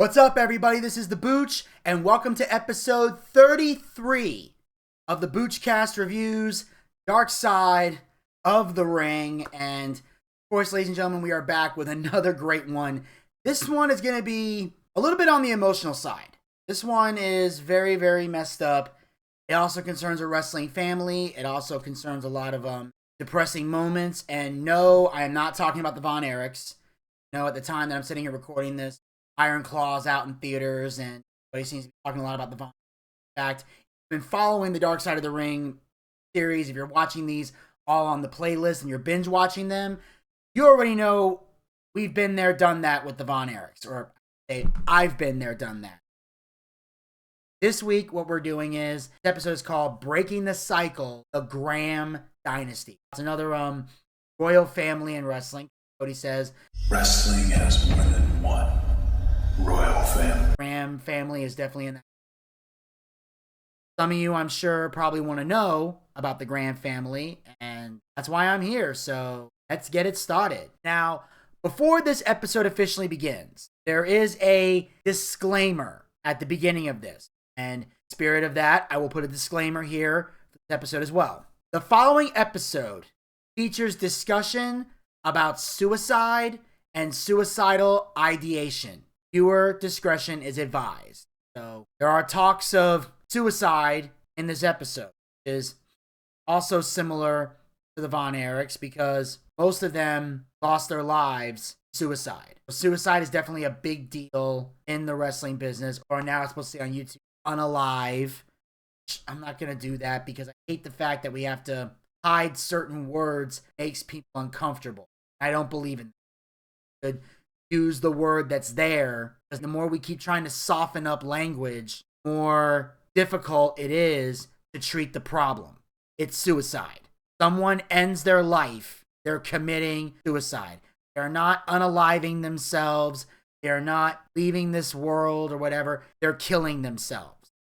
What's up, everybody? This is the Booch, and welcome to episode 33 of the Boochcast reviews, Darkside of the Ring. And, of course, ladies and gentlemen, we are back with another great one. This one is going to be a little bit on the emotional side. This one is very, very messed up. It also concerns a wrestling family. It also concerns a lot of depressing moments. And no, I am not talking about the Von Erichs. No, at the time that I'm sitting here recording this, Iron Claw's out in theaters, and everybody seems to be talking a lot about the Von. In fact, if you've been following the Darkside of the Ring series, if you're watching these all on the playlist and you're binge watching them, you already know we've been there, done that with the Von Erichs, or I've been there, done that. This week, what we're doing is, this episode is called Breaking the Cycle, the Graham Dynasty. It's another royal family in wrestling. Cody says, wrestling has more than one royal family. Graham family is definitely in that. Some of you, I'm sure, probably want to know about the Graham family, and that's why I'm here. So let's get it started. Now, before this episode officially begins, there is a disclaimer at the beginning of this. And in the spirit of that, I will put a disclaimer here for this episode as well. The following episode features discussion about suicide and suicidal ideation. Viewer discretion is advised. So there are talks of suicide in this episode. It is also similar to the Von Erichs because most of them lost their lives suicide. Suicide is definitely a big deal in the wrestling business, or now it's supposed to say on YouTube, unalive. I'm not going to do that because I hate the fact that we have to hide certain words. Makes people uncomfortable. I don't believe in that. Use the word that's there, because the more we keep trying to soften up language, the more difficult it is to treat the problem. It's suicide. Someone ends their life, they're committing suicide. They're not unaliving themselves. They're not leaving this world or whatever. They're killing themselves.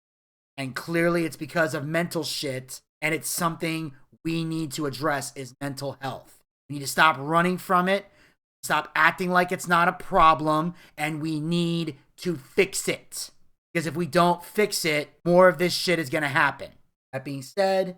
And clearly it's because of mental shit, and it's something we need to address is mental health. We need to stop running from it. Stop acting like it's not a problem, and we need to fix it. Because if we don't fix it, more of this shit is going to happen. That being said,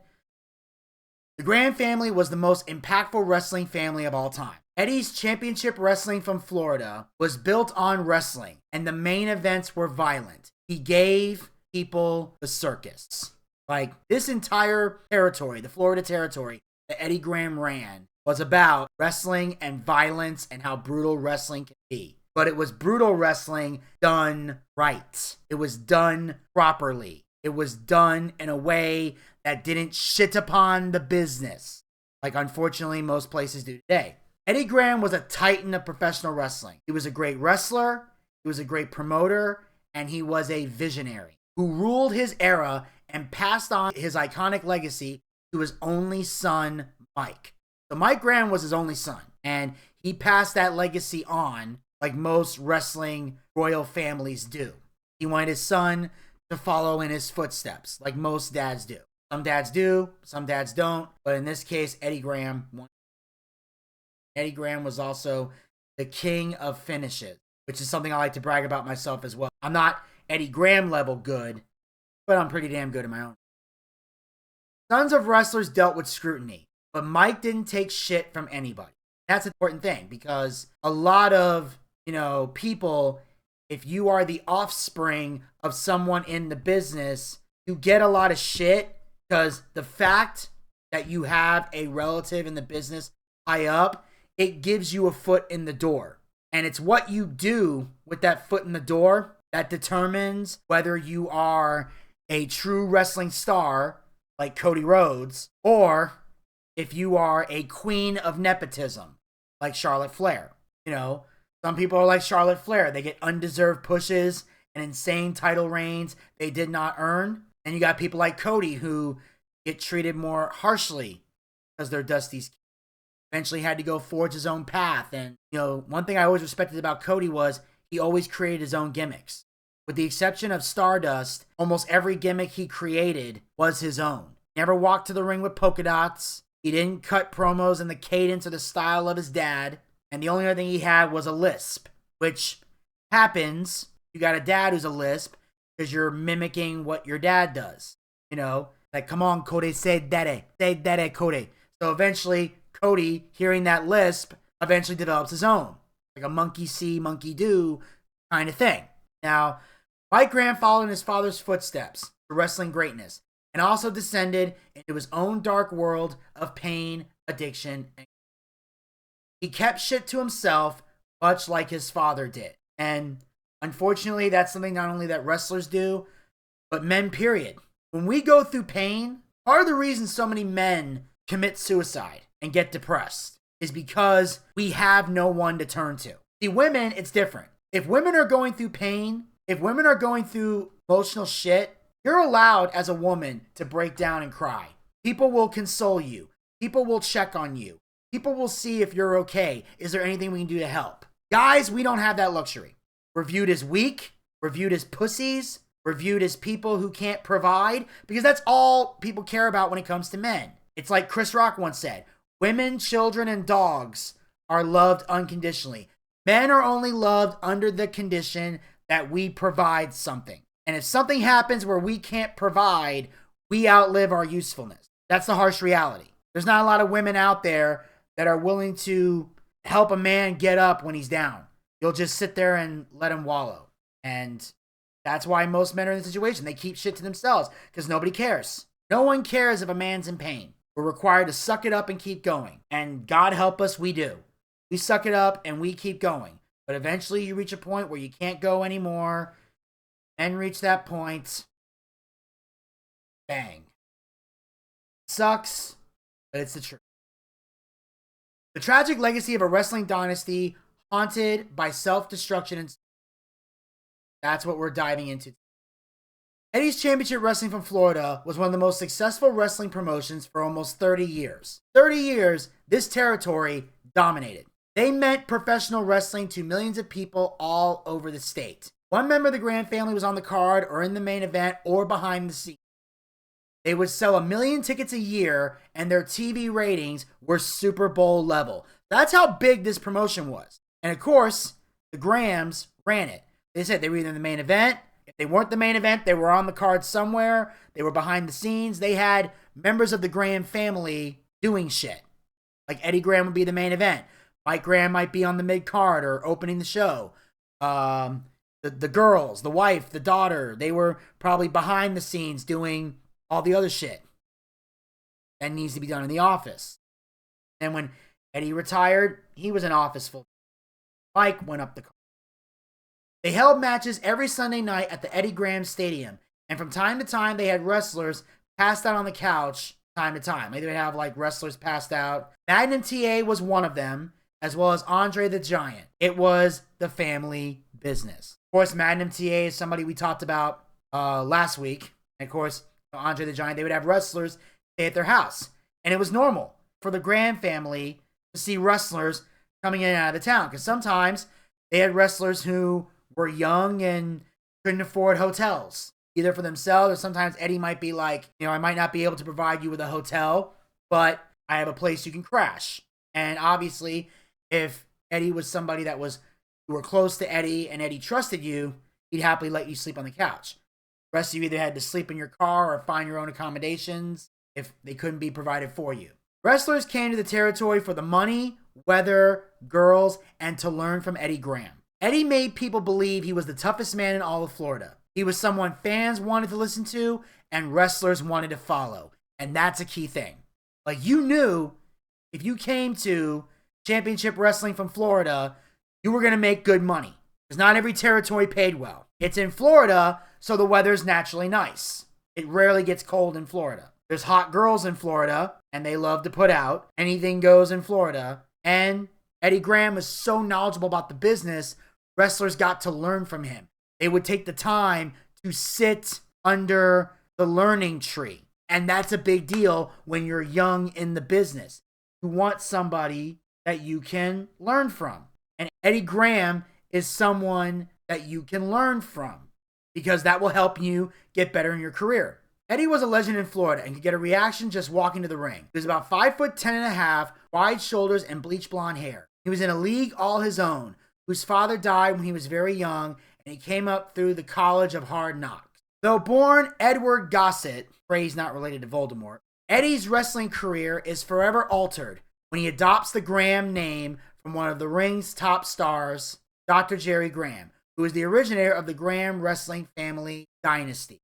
the Graham family was the most impactful wrestling family of all time. Eddie's championship wrestling from Florida was built on wrestling, and the main events were violent. He gave people the circus. Like, this entire territory, the Florida territory that Eddie Graham ran, was about wrestling and violence and how brutal wrestling can be. But it was brutal wrestling done right. It was done properly. It was done in a way that didn't shit upon the business, like unfortunately most places do today. Eddie Graham was a titan of professional wrestling. He was a great wrestler, he was a great promoter, and he was a visionary who ruled his era and passed on his iconic legacy to his only son, Mike. So Mike Graham was his only son, and he passed that legacy on like most wrestling royal families do. He wanted his son to follow in his footsteps, like most dads do. Some dads do, some dads don't, but in this case, Eddie Graham won. Eddie Graham was also the king of finishes, which is something I like to brag about myself as well. I'm not Eddie Graham level good, but I'm pretty damn good in my own. Tons of wrestlers dealt with scrutiny, but Mike didn't take shit from anybody. That's an important thing because a lot of, people, if you are the offspring of someone in the business, you get a lot of shit because the fact that you have a relative in the business high up, it gives you a foot in the door. And it's what you do with that foot in the door that determines whether you are a true wrestling star like Cody Rhodes or if you are a queen of nepotism, like Charlotte Flair. Some people are like Charlotte Flair. They get undeserved pushes and insane title reigns they did not earn. And you got people like Cody who get treated more harshly because they're Dusty's kid. Eventually had to go forge his own path. And, one thing I always respected about Cody was he always created his own gimmicks. With the exception of Stardust, almost every gimmick he created was his own. Never walked to the ring with polka dots. He didn't cut promos in the cadence or the style of his dad. And the only other thing he had was a lisp, which happens You got a dad who's a lisp because you're mimicking what your dad does. You know, like, come on, Cody, say daddy, Cody. So eventually, Cody, hearing that lisp, eventually develops his own, like a monkey see, monkey do kind of thing. Now, Mike Graham followed in his father's footsteps to wrestling greatness and also descended into his own dark world of pain, addiction, and he kept shit to himself, much like his father did. And unfortunately, that's something not only that wrestlers do, but men, period. When we go through pain, part of the reason so many men commit suicide and get depressed is because we have no one to turn to. See, women, it's different. If women are going through pain, if women are going through emotional shit, you're allowed as a woman to break down and cry. People will console you. People will check on you. People will see if you're okay. Is there anything we can do to help? Guys, we don't have that luxury. We're viewed as weak. We're viewed as pussies. We're viewed as people who can't provide, because that's all people care about when it comes to men. It's like Chris Rock once said, women, children, and dogs are loved unconditionally. Men are only loved under the condition that we provide something. And if something happens where we can't provide, we outlive our usefulness. That's the harsh reality. There's not a lot of women out there that are willing to help a man get up when he's down. You'll just sit there and let him wallow. And that's why most men are in the situation. They keep shit to themselves because nobody cares. No one cares if a man's in pain. We're required to suck it up and keep going. And God help us, we do. We suck it up and we keep going. But eventually you reach a point where you can't go anymore. And reach that point. Bang. Sucks, but it's the truth. The tragic legacy of a wrestling dynasty haunted by self-destruction and that's what we're diving into. Eddie's Championship Wrestling from Florida was one of the most successful wrestling promotions for almost 30 years. 30 years, this territory dominated. They meant professional wrestling to millions of people all over the state. One member of the Graham family was on the card or in the main event or behind the scenes. They would sell 1 million tickets a year and their TV ratings were Super Bowl level. That's how big this promotion was. And of course, the Grahams ran it. They said they were either in the main event. If they weren't the main event, they were on the card somewhere. They were behind the scenes. They had members of the Graham family doing shit. Like Eddie Graham would be the main event. Mike Graham might be on the mid card or opening the show. The girls, the wife, the daughter, they were probably behind the scenes doing all the other shit that needs to be done in the office. And when Eddie retired, he was in office full. Mike went up the card. They held matches every Sunday night at the Eddie Graham Stadium, and from time to time, they had wrestlers passed out on the couch time to time. They would have like wrestlers passed out. Magnum TA was one of them, as well as Andre the Giant. It was the family business. Of course, Magnum TA is somebody we talked about last week. And of course, Andre the Giant, they would have wrestlers stay at their house. And it was normal for the Graham family to see wrestlers coming in and out of the town, because sometimes they had wrestlers who were young and couldn't afford hotels, either for themselves or sometimes Eddie might be like, I might not be able to provide you with a hotel, but I have a place you can crash. And obviously, if Eddie was somebody that was, you were close to Eddie and Eddie trusted you, he'd happily let you sleep on the couch. The rest of you either had to sleep in your car or find your own accommodations if they couldn't be provided for you. Wrestlers came to the territory for the money, weather, girls, and to learn from Eddie Graham. Eddie made people believe he was the toughest man in all of Florida. He was someone fans wanted to listen to and wrestlers wanted to follow. And that's a key thing. Like, you knew if you came to Championship Wrestling from Florida, you were going to make good money. Because not every territory paid well. It's in Florida, so the weather's naturally nice. It rarely gets cold in Florida. There's hot girls in Florida, and they love to put out. Anything goes in Florida. And Eddie Graham was so knowledgeable about the business, wrestlers got to learn from him. They would take the time to sit under the learning tree. And that's a big deal when you're young in the business. You want somebody that you can learn from. And Eddie Graham is someone that you can learn from because that will help you get better in your career. Eddie was a legend in Florida and could get a reaction just walking to the ring. He was about 5'10.5", wide shoulders, and bleach blonde hair. He was in a league all his own, whose father died when he was very young, and he came up through the College of Hard Knocks. Though born Edward Gossett, phrase not related to Voldemort, Eddie's wrestling career is forever altered when he adopts the Graham name from one of the ring's top stars, Dr. Jerry Graham, who is the originator of the Graham wrestling family dynasty.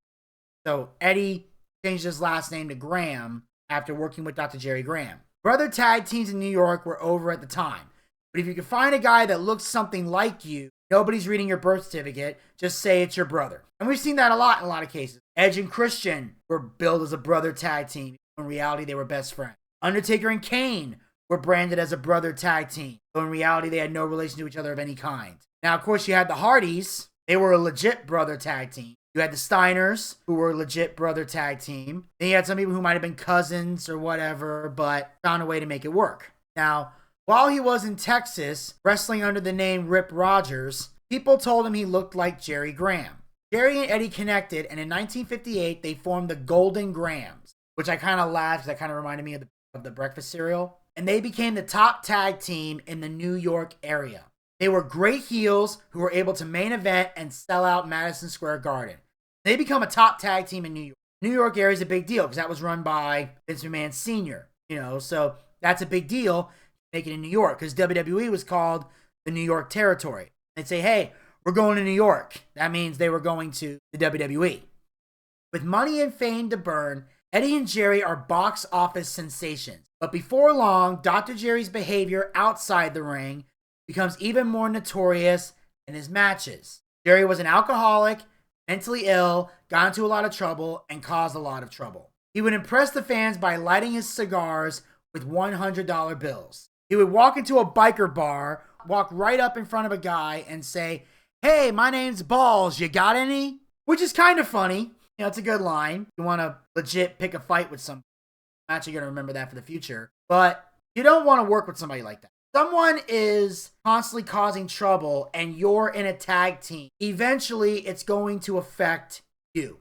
So Eddie changed his last name to Graham after working with Dr. Jerry Graham. Brother tag teams in New York were over at the time. But if you can find a guy that looks something like you, nobody's reading your birth certificate, just say it's your brother. And we've seen that a lot in a lot of cases. Edge and Christian were billed as a brother tag team. In reality, they were best friends. Undertaker and Kane were branded as a brother tag team. But in reality, they had no relation to each other of any kind. Now, of course, you had the Hardys. They were a legit brother tag team. You had the Steiners, who were a legit brother tag team. Then you had some people who might have been cousins or whatever, but found a way to make it work. Now, while he was in Texas, wrestling under the name Rip Rogers, people told him he looked like Jerry Graham. Jerry and Eddie connected, and in 1958, they formed the Golden Grahams, which I kind of laughed because that kind of reminded me of the breakfast cereal. And they became the top tag team in the New York area. They were great heels who were able to main event and sell out Madison Square Garden. They become a top tag team in New York. New York area is a big deal because that was run by Vince McMahon Sr., so that's a big deal, make it in New York, because WWE was called the New York territory. They'd say, hey, we're going to New York. That means they were going to the WWE. With money and fame to burn, Eddie and Jerry are box office sensations. But before long, Dr. Jerry's behavior outside the ring becomes even more notorious in his matches. Jerry was an alcoholic, mentally ill, got into a lot of trouble, and caused a lot of trouble. He would impress the fans by lighting his cigars with $100 bills. He would walk into a biker bar, walk right up in front of a guy and say, hey, my name's Balls, you got any? Which is kind of funny. It's a good line. You want to legit pick a fight with somebody. I'm actually going to remember that for the future. But you don't want to work with somebody like that. Someone is constantly causing trouble and you're in a tag team. Eventually, it's going to affect you.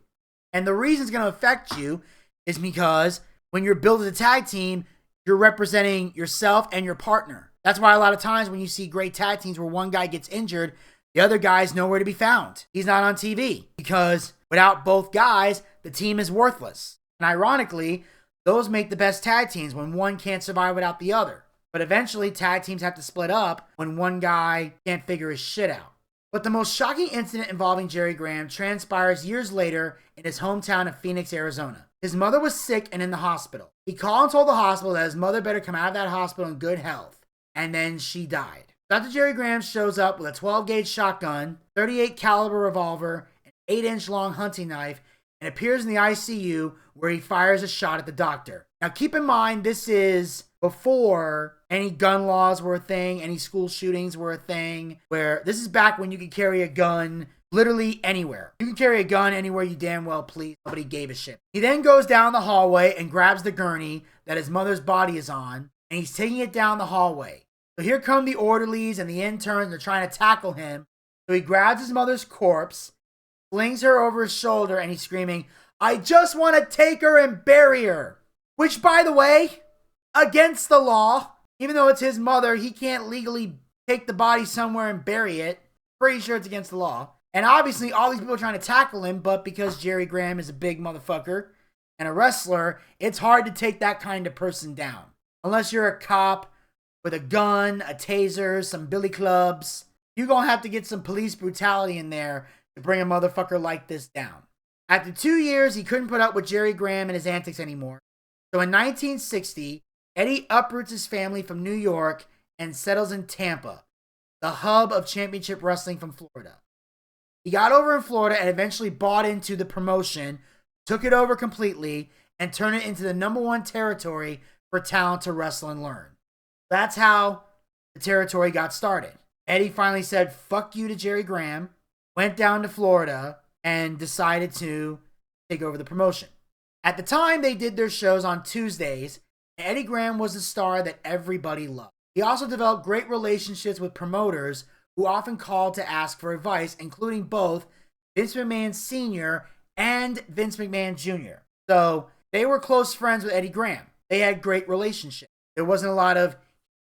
And the reason it's going to affect you is because when you're built as a tag team, you're representing yourself and your partner. That's why a lot of times when you see great tag teams where one guy gets injured, the other guy's nowhere to be found. He's not on TV because without both guys, the team is worthless. And ironically, those make the best tag teams when one can't survive without the other. But eventually, tag teams have to split up when one guy can't figure his shit out. But the most shocking incident involving Jerry Graham transpires years later in his hometown of Phoenix, Arizona. His mother was sick and in the hospital. He called and told the hospital that his mother better come out of that hospital in good health. And then she died. Dr. Jerry Graham shows up with a 12-gauge shotgun, 38 caliber revolver, an 8-inch long hunting knife, and appears in the ICU where he fires a shot at the doctor. Now keep in mind, this is before any gun laws were a thing, any school shootings were a thing, where this is back when you could carry a gun literally anywhere. You can carry a gun anywhere you damn well please. Nobody gave a shit. He then goes down the hallway and grabs the gurney that his mother's body is on, and he's taking it down the hallway. So here come the orderlies and the interns. They're trying to tackle him. So he grabs his mother's corpse, flings her over his shoulder, and he's screaming, I just want to take her and bury her. Which, by the way, against the law. Even though it's his mother, he can't legally take the body somewhere and bury it. Pretty sure it's against the law. And obviously, all these people are trying to tackle him, but because Jerry Graham is a big motherfucker and a wrestler, it's hard to take that kind of person down. Unless you're a cop with a gun, a taser, some billy clubs, you're going to have to get some police brutality in there to bring a motherfucker like this down. After 2 years, he couldn't put up with Jerry Graham and his antics anymore. So in 1960, Eddie uproots his family from New York and settles in Tampa, the hub of championship wrestling from Florida. He got over in Florida and eventually bought into the promotion, took it over completely, and turned it into the #1 territory for talent to wrestle and learn. That's how the territory got started. Eddie finally said, fuck you to Jerry Graham, went down to Florida, and decided to take over the promotion. At the time, they did their shows on Tuesdays, and Eddie Graham was the star that everybody loved. He also developed great relationships with promoters who often called to ask for advice, including both Vince McMahon Sr. and Vince McMahon Jr. So they were close friends with Eddie Graham. They had great relationships. There wasn't a lot of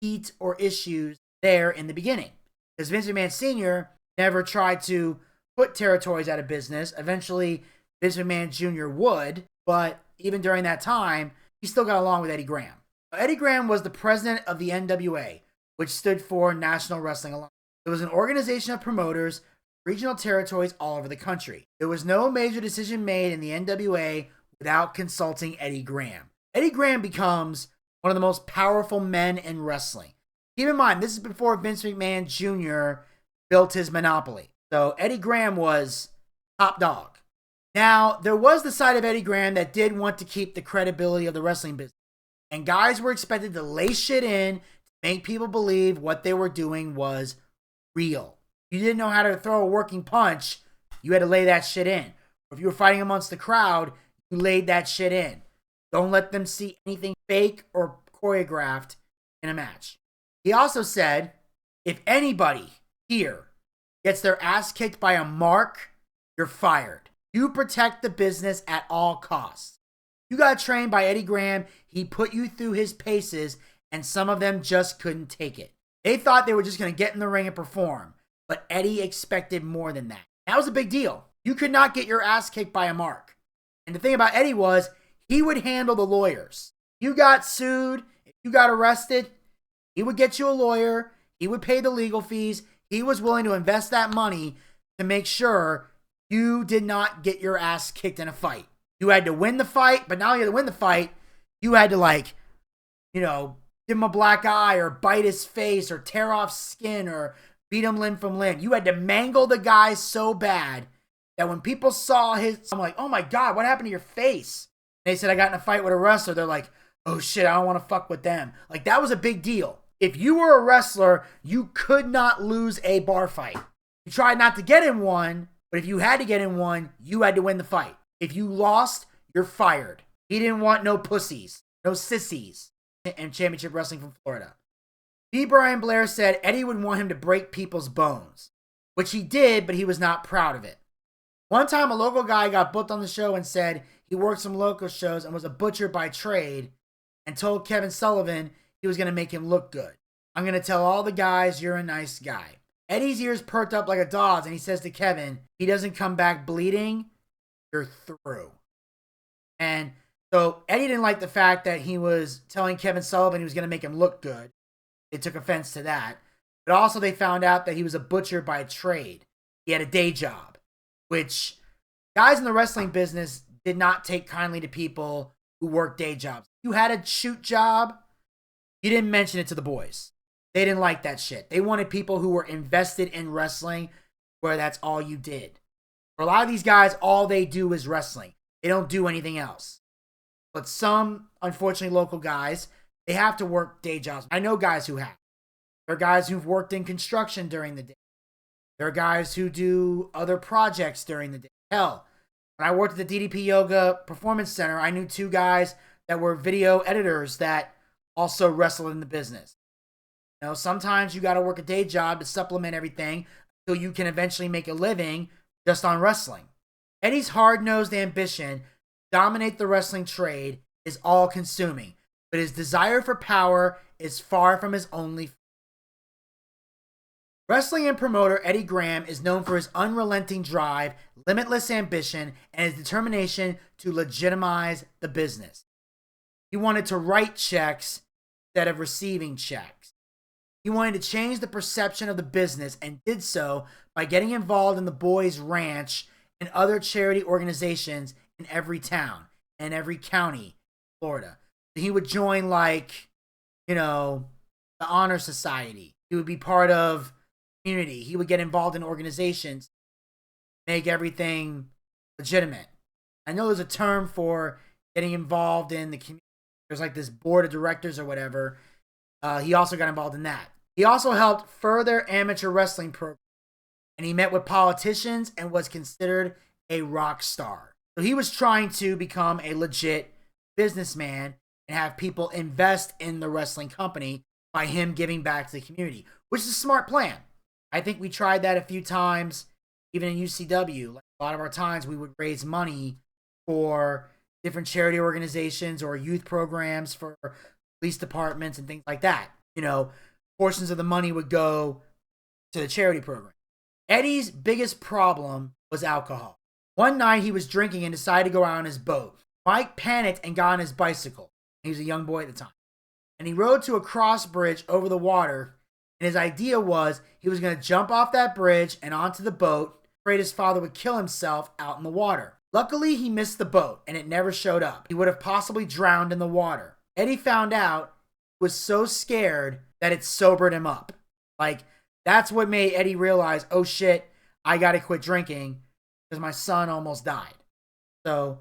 heat or issues there in the beginning, because Vince McMahon Sr. never tried to put territories out of business. Eventually, Vince McMahon Jr. would, but even during that time, he still got along with Eddie Graham. Eddie Graham was the president of the NWA, which stood for National Wrestling Alliance. It was an organization of promoters, regional territories all over the country. There was no major decision made in the NWA without consulting Eddie Graham. Eddie Graham becomes one of the most powerful men in wrestling. Keep in mind, this is before Vince McMahon Jr. built his monopoly. So Eddie Graham was top dog. Now, there was the side of Eddie Graham that did want to keep the credibility of the wrestling business. And guys were expected to lay shit in to make people believe what they were doing was real. If you didn't know how to throw a working punch, you had to lay that shit in. Or if you were fighting amongst the crowd, you laid that shit in. Don't let them see anything fake or choreographed in a match. He also said, if anybody here gets their ass kicked by a mark, you're fired. You protect the business at all costs. You got trained by Eddie Graham. He put you through his paces, and some of them just couldn't take it. They thought they were just going to get in the ring and perform, but Eddie expected more than that. That was a big deal. You could not get your ass kicked by a mark. And the thing about Eddie was, he would handle the lawyers. You got sued, if you got arrested, he would get you a lawyer, he would pay the legal fees, he was willing to invest that money to make sure you did not get your ass kicked in a fight. You had to win the fight, but not only had to win the fight, you had to give him a black eye or bite his face or tear off skin or beat him limb from limb. You had to mangle the guy so bad that when people saw I'm like, oh my God, what happened to your face? They said, I got in a fight with a wrestler. They're like, oh shit, I don't want to fuck with them. Like, that was a big deal. If you were a wrestler, you could not lose a bar fight. You tried not to get in one, but if you had to get in one, you had to win the fight. If you lost, you're fired. He didn't want no pussies, no sissies in Championship Wrestling from Florida. B. Brian Blair said Eddie would want him to break people's bones, which he did, but he was not proud of it. One time, a local guy got booked on the show and said he worked some local shows and was a butcher by trade and told Kevin Sullivan he was going to make him look good. I'm going to tell all the guys you're a nice guy. Eddie's ears perked up like a dog's, and he says to Kevin, he doesn't come back bleeding, you're through. And so Eddie didn't like the fact that he was telling Kevin Sullivan he was going to make him look good. They took offense to that. But also they found out that he was a butcher by trade. He had a day job, which guys in the wrestling business did not take kindly to people who worked day jobs. You had a shoot job, you didn't mention it to the boys. They didn't like that shit. They wanted people who were invested in wrestling where that's all you did. For a lot of these guys, all they do is wrestling. They don't do anything else. But some, unfortunately, local guys, they have to work day jobs. I know guys who have. There are guys who've worked in construction during the day. There are guys who do other projects during the day. Hell, when I worked at the DDP Yoga Performance Center, I knew two guys that were video editors that also wrestled in the business. You know, sometimes you got to work a day job to supplement everything until you can eventually make a living just on wrestling. Eddie's hard-nosed ambition to dominate the wrestling trade is all-consuming, but his desire for power is far from his only. Wrestling and promoter Eddie Graham is known for his unrelenting drive, limitless ambition, and his determination to legitimize the business. He wanted to write checks instead of receiving checks. He wanted to change the perception of the business and did so by getting involved in the Boys Ranch and other charity organizations in every town and every county in Florida. He would join the Honor Society. He would be part of community. He would get involved in organizations, make everything legitimate. I know there's a term for getting involved in the community. There's like this board of directors or whatever. He also got involved in that. He also helped further amateur wrestling programs, and he met with politicians and was considered a rock star. So he was trying to become a legit businessman and have people invest in the wrestling company by him giving back to the community, which is a smart plan. I think we tried that a few times, even in UCW. Like a lot of our times, we would raise money for different charity organizations or youth programs for police departments and things like that. You know, portions of the money would go to the charity program. Eddie's biggest problem was alcohol. One night he was drinking and decided to go out on his boat. Mike panicked and got on his bicycle. He was a young boy at the time. And he rode to a cross bridge over the water. And his idea was he was going to jump off that bridge and onto the boat, afraid his father would kill himself out in the water. Luckily, he missed the boat and it never showed up. He would have possibly drowned in the water. Eddie found out, was so scared that it sobered him up. Like, that's what made Eddie realize, oh shit, I got to quit drinking because my son almost died. So,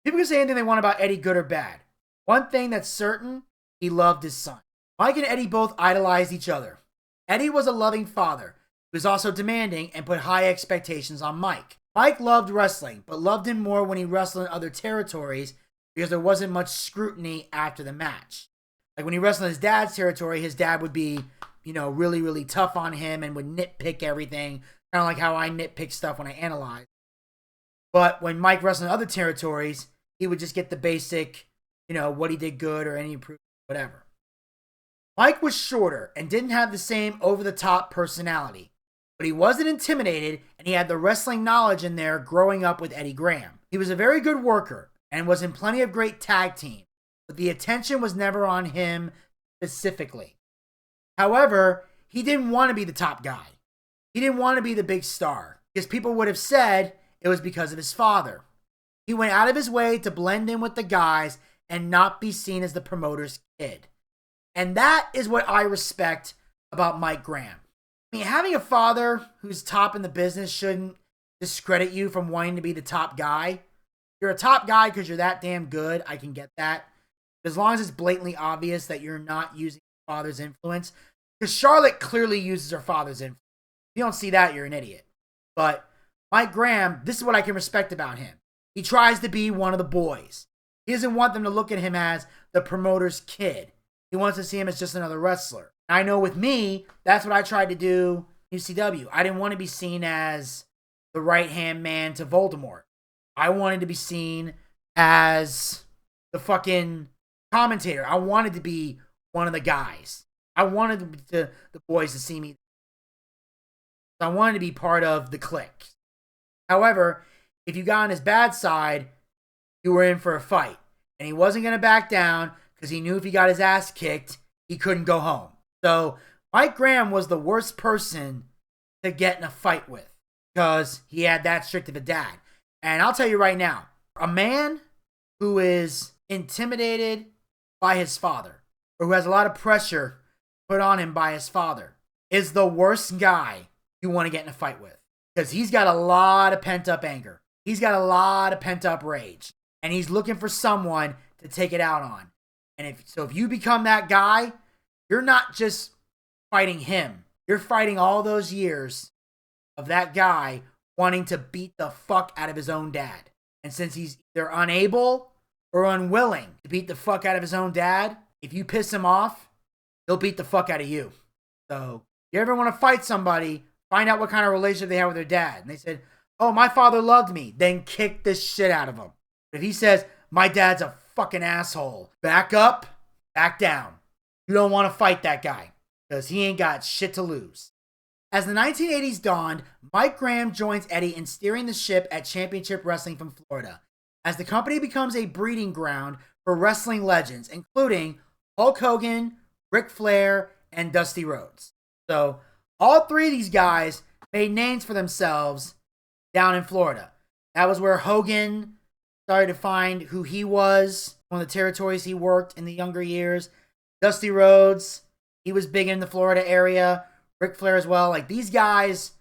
people can say anything they want about Eddie, good or bad. One thing that's certain, he loved his son. Mike and Eddie both idolized each other. Eddie was a loving father. He was also demanding and put high expectations on Mike. Mike loved wrestling, but loved him more when he wrestled in other territories because there wasn't much scrutiny after the match. Like when he wrestled in his dad's territory, his dad would be, really, really tough on him and would nitpick everything. Kind of like how I nitpick stuff when I analyze. But when Mike wrestled in other territories, he would just get the basic, what he did good or any improvement, whatever. Mike was shorter and didn't have the same over-the-top personality, but he wasn't intimidated and he had the wrestling knowledge in there growing up with Eddie Graham. He was a very good worker and was in plenty of great tag teams, but the attention was never on him specifically. However, he didn't want to be the top guy. He didn't want to be the big star because people would have said it was because of his father. He went out of his way to blend in with the guys and not be seen as the promoter's kid. And that is what I respect about Mike Graham. I mean, having a father who's top in the business shouldn't discredit you from wanting to be the top guy. You're a top guy because you're that damn good. I can get that. As long as it's blatantly obvious that you're not using your father's influence. Because Charlotte clearly uses her father's influence. If you don't see that, you're an idiot. But Mike Graham, this is what I can respect about him. He tries to be one of the boys. He doesn't want them to look at him as the promoter's kid. He wants to see him as just another wrestler. I know with me, that's what I tried to do in UCW. I didn't want to be seen as the right-hand man to Voldemort. I wanted to be seen as the fucking commentator. I wanted to be one of the guys. I wanted the boys to see me. I wanted to be part of the clique. However, if you got on his bad side, you were in for a fight. And he wasn't going to back down because he knew if he got his ass kicked, he couldn't go home. So Mike Graham was the worst person to get in a fight with because he had that strict of a dad. And I'll tell you right now, a man who is intimidated by his father or who has a lot of pressure put on him by his father is the worst guy you want to get in a fight with because he's got a lot of pent-up anger. He's got a lot of pent-up rage. And he's looking for someone to take it out on. And if you become that guy, you're not just fighting him. You're fighting all those years of that guy wanting to beat the fuck out of his own dad. And since he's either unable or unwilling to beat the fuck out of his own dad, if you piss him off, he'll beat the fuck out of you. So if you ever want to fight somebody, find out what kind of relationship they have with their dad. And they said, oh, my father loved me. Then kick the shit out of him. If he says, my dad's a fucking asshole, back up, back down. You don't want to fight that guy because he ain't got shit to lose. As the 1980s dawned, Mike Graham joins Eddie in steering the ship at Championship Wrestling from Florida, as the company becomes a breeding ground for wrestling legends, including Hulk Hogan, Ric Flair, and Dusty Rhodes. So all three of these guys made names for themselves down in Florida. That was where Hogan started to find who he was, one of the territories he worked in the younger years. Dusty Rhodes, he was big in the Florida area. Ric Flair as well. Like, these guys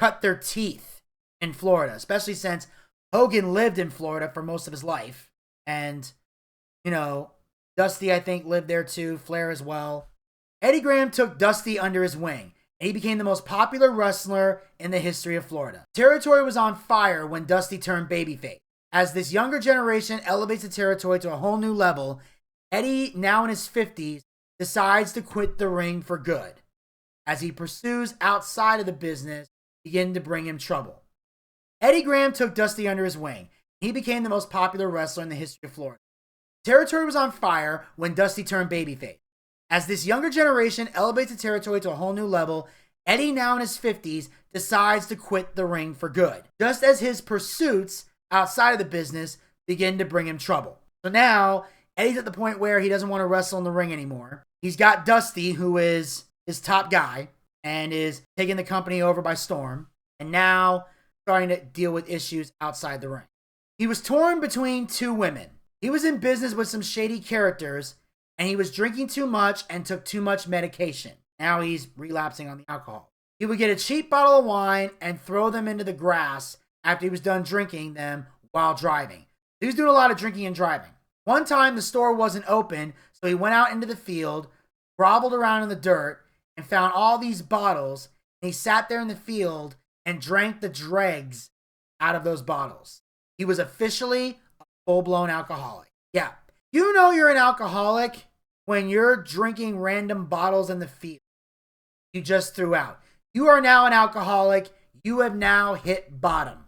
cut their teeth in Florida, especially since Hogan lived in Florida for most of his life. And, Dusty, I think, lived there too. Flair as well. Eddie Graham took Dusty under his wing, and he became the most popular wrestler in the history of Florida. The territory was on fire when Dusty turned babyface. As this younger generation elevates the territory to a whole new level, Eddie, now in his 50s, decides to quit the ring for good, as he pursues outside of the business, beginning to bring him trouble. Eddie Graham took Dusty under his wing. He became the most popular wrestler in the history of Florida. The territory was on fire when Dusty turned babyface. As this younger generation elevates the territory to a whole new level, Eddie, now in his 50s, decides to quit the ring for good, just as his pursuits outside of the business begin to bring him trouble. So now, Eddie's at the point where he doesn't want to wrestle in the ring anymore. He's got Dusty, who is his top guy, and is taking the company over by storm, and now starting to deal with issues outside the ring. He was torn between two women. He was in business with some shady characters, and he was drinking too much and took too much medication. Now he's relapsing on the alcohol. He would get a cheap bottle of wine and throw them into the grass after he was done drinking them while driving. He was doing a lot of drinking and driving. One time the store wasn't open, so he went out into the field, groveled around in the dirt, and found all these bottles, and he sat there in the field and drank the dregs out of those bottles. He was officially a full-blown alcoholic. Yeah, you know you're an alcoholic when you're drinking random bottles in the field you just threw out. You are now an alcoholic. You have now hit bottom.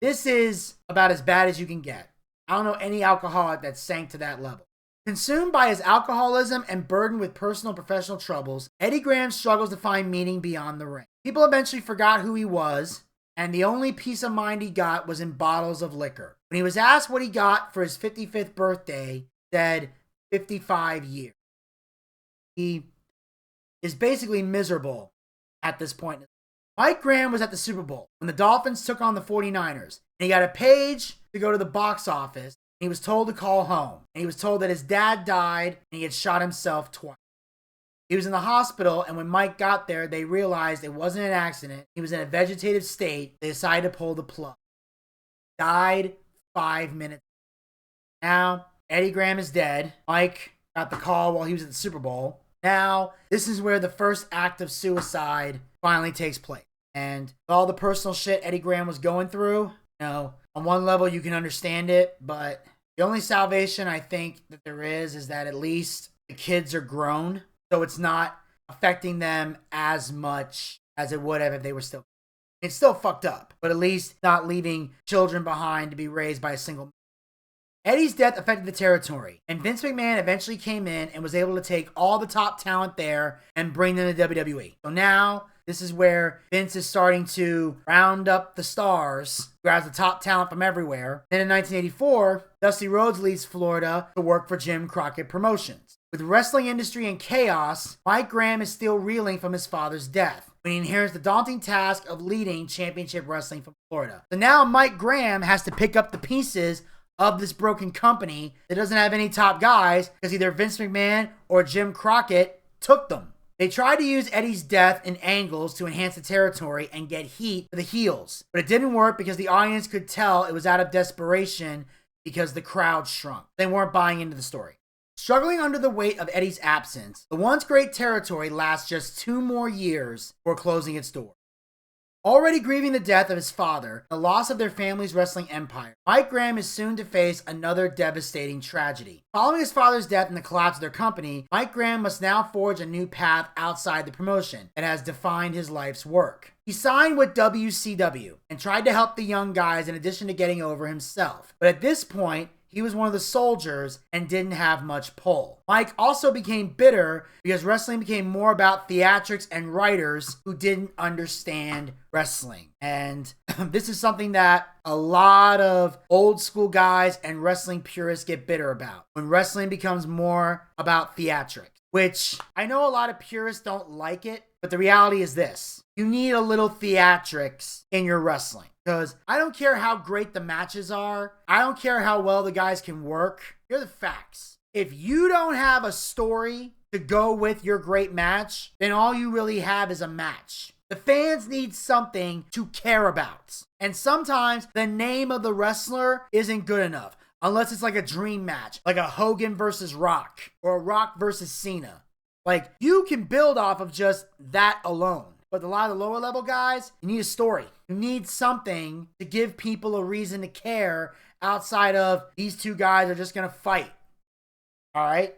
This is about as bad as you can get. I don't know any alcoholic that sank to that level. Consumed by his alcoholism and burdened with personal and professional troubles, Eddie Graham struggles to find meaning beyond the ring. People eventually forgot who he was, and the only peace of mind he got was in bottles of liquor. When he was asked what he got for his 55th birthday, he said 55 years. He is basically miserable at this point. Mike Graham was at the Super Bowl when the Dolphins took on the 49ers, and he got a page to go to the box office. He was told to call home, and he was told that his dad died and he had shot himself twice. He was in the hospital, and when Mike got there, they realized it wasn't an accident. He was in a vegetative state. They decided to pull the plug. Died 5 minutes. Now, Eddie Graham is dead. Mike got the call while he was at the Super Bowl. Now, this is where the first act of suicide finally takes place. And all the personal shit Eddie Graham was going through, on one level you can understand it, but the only salvation I think that there is that at least the kids are grown, so it's not affecting them as much as it would have if they were still. It's still fucked up, but at least not leaving children behind to be raised by a single man. Eddie's death affected the territory, and Vince McMahon eventually came in and was able to take all the top talent there and bring them to WWE. So now, this is where Vince is starting to round up the stars, grabs the top talent from everywhere. Then in 1984, Dusty Rhodes leaves Florida to work for Jim Crockett Promotions. With the wrestling industry in chaos, Mike Graham is still reeling from his father's death when he inherits the daunting task of leading championship wrestling from Florida. So now Mike Graham has to pick up the pieces of this broken company that doesn't have any top guys because either Vince McMahon or Jim Crockett took them. They tried to use Eddie's death in angles to enhance the territory and get heat for the heels, but it didn't work because the audience could tell it was out of desperation because the crowd shrunk. They weren't buying into the story. Struggling under the weight of Eddie's absence, the once great territory lasts just 2 more years before closing its doors. Already grieving the death of his father, the loss of their family's wrestling empire, Mike Graham is soon to face another devastating tragedy. Following his father's death and the collapse of their company, Mike Graham must now forge a new path outside the promotion that has defined his life's work. He signed with WCW and tried to help the young guys in addition to getting over himself. But at this point, he was one of the soldiers and didn't have much pull. Mike also became bitter because wrestling became more about theatrics and writers who didn't understand wrestling. And this is something that a lot of old school guys and wrestling purists get bitter about. When wrestling becomes more about theatrics, which I know a lot of purists don't like it, but the reality is this. You need a little theatrics in your wrestling. Because I don't care how great the matches are. I don't care how well the guys can work. Here are the facts. If you don't have a story to go with your great match, then all you really have is a match. The fans need something to care about. And sometimes the name of the wrestler isn't good enough. Unless it's like a dream match. Like a Hogan versus Rock. Or a Rock versus Cena. Like, you can build off of just that alone. But a lot of the lower level guys, you need a story. You need something to give people a reason to care outside of these two guys are just going to fight. All right?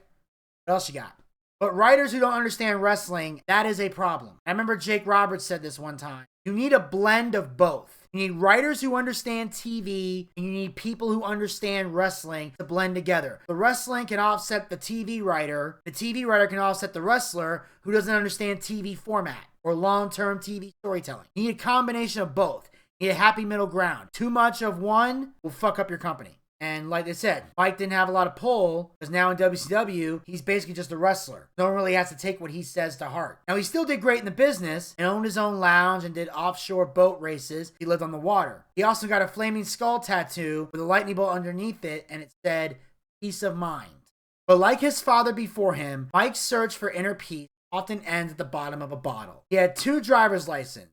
What else you got? But writers who don't understand wrestling, that is a problem. I remember Jake Roberts said this one time. You need a blend of both. You need writers who understand TV, and you need people who understand wrestling to blend together. The wrestling can offset the TV writer can offset the wrestler who doesn't understand TV format or long-term TV storytelling. You need a combination of both. You need a happy middle ground. Too much of one will fuck up your company. And like I said, Mike didn't have a lot of pull because now in WCW, he's basically just a wrestler. No one really has to take what he says to heart. Now, he still did great in the business and owned his own lounge and did offshore boat races. He lived on the water. He also got a flaming skull tattoo with a lightning bolt underneath it, and it said, peace of mind. But like his father before him, Mike's search for inner peace often ends at the bottom of a bottle. He had 2 driver's licenses.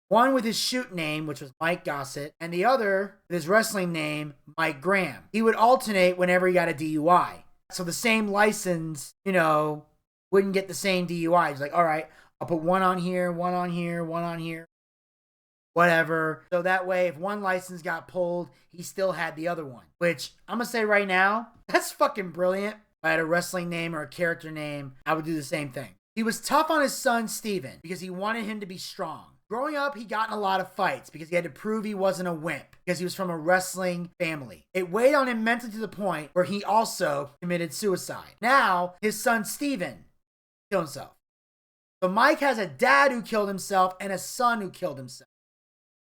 One with his shoot name, which was Mike Gossett, and the other with his wrestling name, Mike Graham. He would alternate whenever he got a DUI. So the same license, wouldn't get the same DUI. He's like, all right, I'll put one on here, one on here, one on here, whatever. So that way, if one license got pulled, he still had the other one. Which, I'm going to say right now, that's fucking brilliant. If I had a wrestling name or a character name, I would do the same thing. He was tough on his son, Steven, because he wanted him to be strong. Growing up, he got in a lot of fights because he had to prove he wasn't a wimp because he was from a wrestling family. It weighed on him mentally to the point where he also committed suicide. Now, his son Steven killed himself. So Mike has a dad who killed himself and a son who killed himself.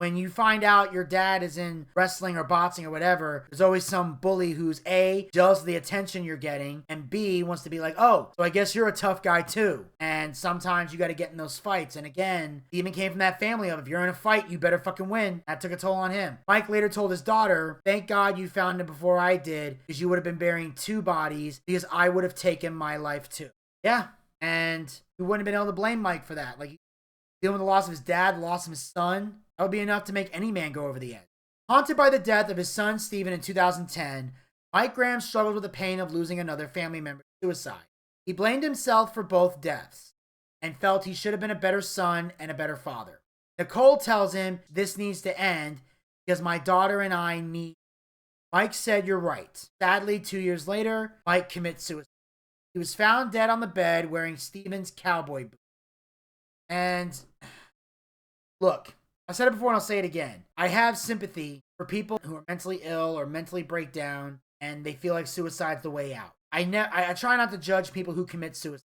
When you find out your dad is in wrestling or boxing or whatever, there's always some bully who's A, jealous of the attention you're getting, and B, wants to be like, oh, so I guess you're a tough guy too. And sometimes you got to get in those fights. And again, he even came from that family of, if you're in a fight, you better fucking win. That took a toll on him. Mike later told his daughter, thank God you found him before I did, because you would have been burying 2 bodies, because I would have taken my life too. Yeah, and we wouldn't have been able to blame Mike for that. Like, dealing with the loss of his dad, the loss of his son, that would be enough to make any man go over the edge. Haunted by the death of his son Steven in 2010, Mike Graham struggled with the pain of losing another family member to suicide. He blamed himself for both deaths and felt he should have been a better son and a better father. Nicole tells him this needs to end because my daughter and I need. Mike said, you're right. Sadly, 2 years later, Mike commits suicide. He was found dead on the bed wearing Steven's cowboy boots. And look, I said it before and I'll say it again. I have sympathy for people who are mentally ill or mentally break down and they feel like suicide's the way out. I try not to judge people who commit suicide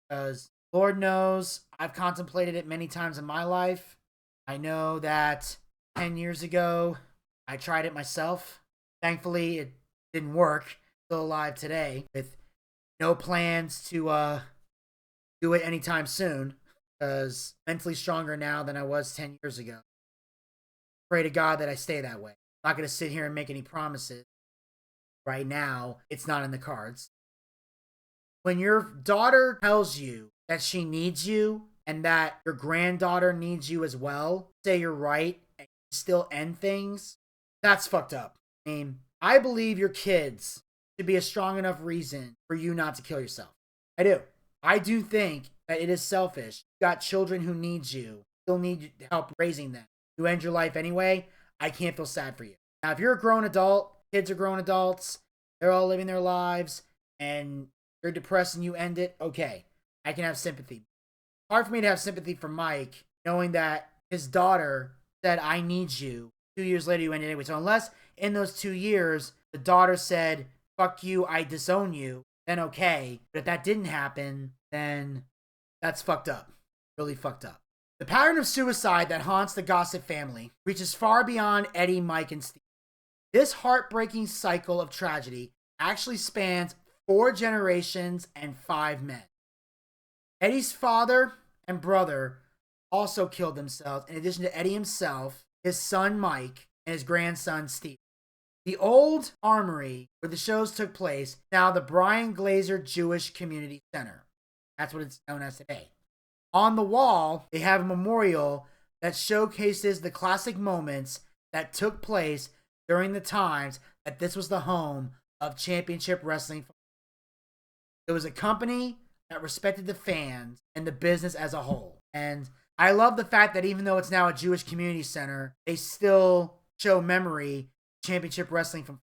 because Lord knows I've contemplated it many times in my life. I know that 10 years ago, I tried it myself. Thankfully, it didn't work. Still alive today with no plans to do it anytime soon. Because mentally stronger now than I was 10 years ago. Pray to God that I stay that way. I'm not going to sit here and make any promises. Right now, it's not in the cards. When your daughter tells you that she needs you and that your granddaughter needs you as well, say you're right and you still end things, that's fucked up. I mean, I believe your kids should be a strong enough reason for you not to kill yourself. I do. I do think that it is selfish. You got children who need you, still need help raising them. You end your life anyway, I can't feel sad for you. Now, if you're a grown adult, kids are grown adults, they're all living their lives, and you're depressed and you end it, okay, I can have sympathy. Hard for me to have sympathy for Mike, knowing that his daughter said, I need you. 2 years later, you ended anyway. So unless in those 2 years, the daughter said, fuck you, I disown you, then okay. But if that didn't happen, then that's fucked up. Really fucked up. The pattern of suicide that haunts the Gossett family reaches far beyond Eddie, Mike, and Steve. This heartbreaking cycle of tragedy actually spans 4 generations and 5 men. Eddie's father and brother also killed themselves, in addition to Eddie himself, his son Mike, and his grandson Steve. The old armory where the shows took place, now the Brian Glazer Jewish Community Center. That's what it's known as today. On the wall, they have a memorial that showcases the classic moments that took place during the times that this was the home of championship wrestling. It was a company that respected the fans and the business as a whole. And I love the fact that even though it's now a Jewish community center, they still show memory championship wrestling from.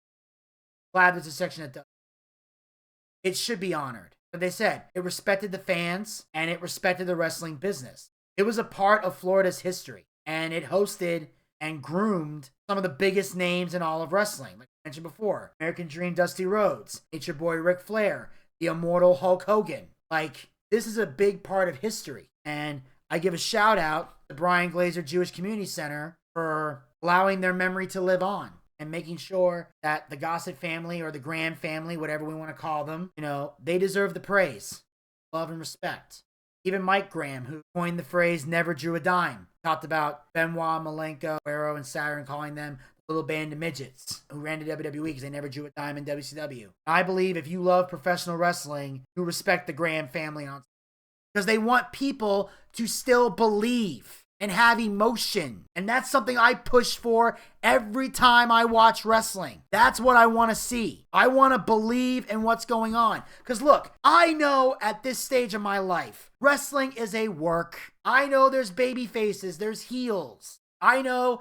Glad there's a section that does. It should be honored. But they said it respected the fans and it respected the wrestling business. It was a part of Florida's history, and it hosted and groomed some of the biggest names in all of wrestling. Like I mentioned before, American Dream Dusty Rhodes, Nature Boy Ric Flair, the immortal Hulk Hogan. Like, this is a big part of history. And I give a shout out to Brian Glazer Jewish Community Center for allowing their memory to live on and making sure that the Gossett family or the Graham family, whatever we want to call them, they deserve the praise, love, and respect. Even Mike Graham, who coined the phrase never drew a dime, talked about Benoit, Malenko, Guerrero, and Saturn, calling them the little band of midgets who ran to WWE because they never drew a dime in WCW. I believe if you love professional wrestling, you respect the Graham family because they want people to still believe and have emotion. And that's something I push for every time I watch wrestling. That's what I want to see. I want to believe in what's going on. Because look, I know at this stage of my life, wrestling is a work. I know there's baby faces, there's heels. I know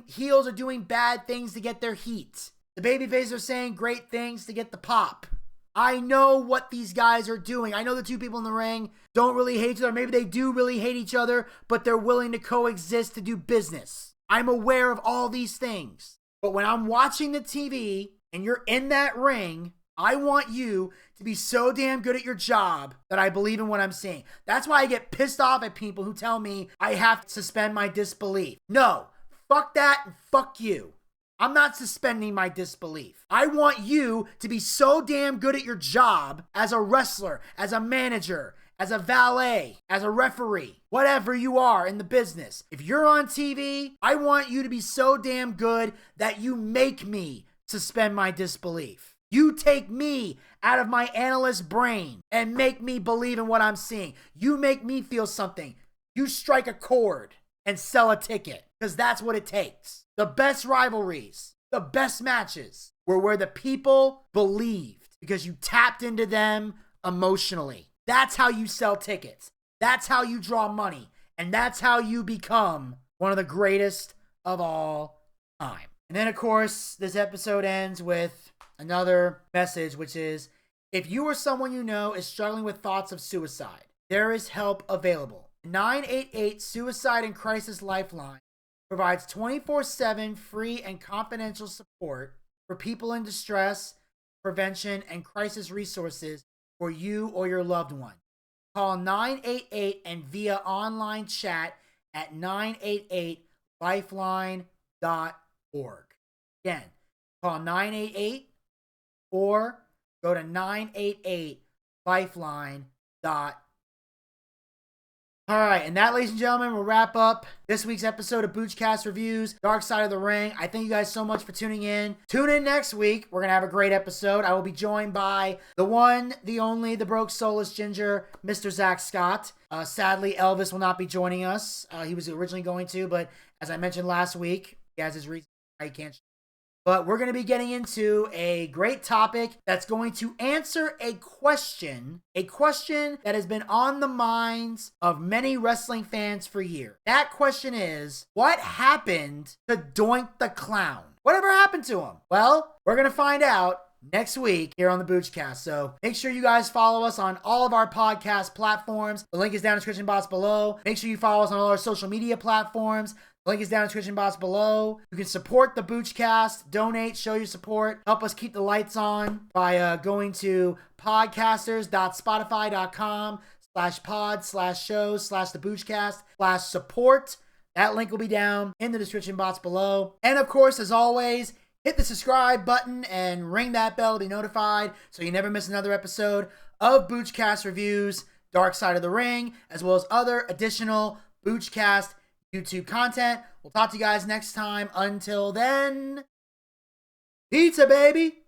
heels are doing bad things to get their heat. The baby faces are saying great things to get the pop. I know what these guys are doing. I know the two people in the ring don't really hate each other. Maybe they do really hate each other, but they're willing to coexist to do business. I'm aware of all these things. But when I'm watching the TV and you're in that ring, I want you to be so damn good at your job that I believe in what I'm seeing. That's why I get pissed off at people who tell me I have to suspend my disbelief. No, fuck that and fuck you. I'm not suspending my disbelief. I want you to be so damn good at your job as a wrestler, as a manager, as a valet, as a referee, whatever you are in the business. If you're on TV, I want you to be so damn good that you make me suspend my disbelief. You take me out of my analyst brain and make me believe in what I'm seeing. You make me feel something. You strike a chord and sell a ticket, because that's what it takes. The best rivalries, the best matches were where the people believed because you tapped into them emotionally. That's how you sell tickets. That's how you draw money. And that's how you become one of the greatest of all time. And then, of course, this episode ends with another message, which is, if you or someone you know is struggling with thoughts of suicide, there is help available. 988 Suicide and Crisis Lifeline provides 24/7 free and confidential support for people in distress, prevention, and crisis resources for you or your loved one. Call 988 and via online chat at 988lifeline.org. Again, call 988 or go to 988lifeline.org. All right, and that, ladies and gentlemen, will wrap up this week's episode of Boochcast Reviews, Darkside of the Ring. I thank you guys so much for tuning in. Tune in next week. We're going to have a great episode. I will be joined by the one, the only, the broke soulless ginger, Mr. Zach Scott. Sadly, Elvis will not be joining us. He was originally going to, but as I mentioned last week, he has his reasons why he can't. But we're going to be getting into a great topic that's going to answer a question that has been on the minds of many wrestling fans for years. That question is, what happened to Doink the Clown? Whatever happened to him? Well, we're going to find out next week here on the Boochcast. So make sure you guys follow us on all of our podcast platforms. The link is down in the description box below. Make sure you follow us on all our social media platforms. The link is down in the description box below. You can support the Boochcast, donate, show your support, help us keep the lights on by going to podcasters.spotify.com/pod/shows/the Boochcast/support. That link will be down in the description box below. And of course, as always, hit the subscribe button and ring that bell to be notified so you never miss another episode of Boochcast Reviews, Darkside of the Ring, as well as other additional Boochcast YouTube content. We'll talk to you guys next time. Until then, pizza, baby!